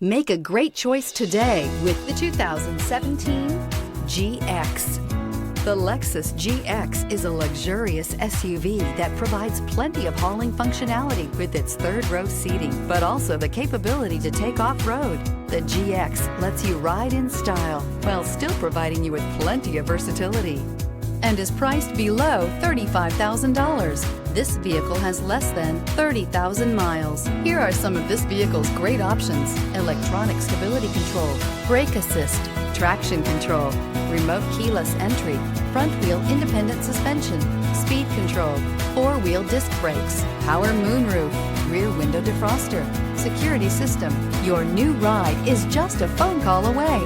Make a great choice today with the 2017 GX. The Lexus GX is a luxurious SUV that provides plenty of hauling functionality with its third-row seating, but also the capability to take off-road. The GX lets you ride in style while still providing you with plenty of versatility and is priced below $35,000. This vehicle has less than 30,000 miles. Here are some of this vehicle's great options: electronic stability control, brake assist, traction control, remote keyless entry, front wheel independent suspension, speed control, four-wheel disc brakes, power moonroof, rear window defroster, security system. Your new ride is just a phone call away.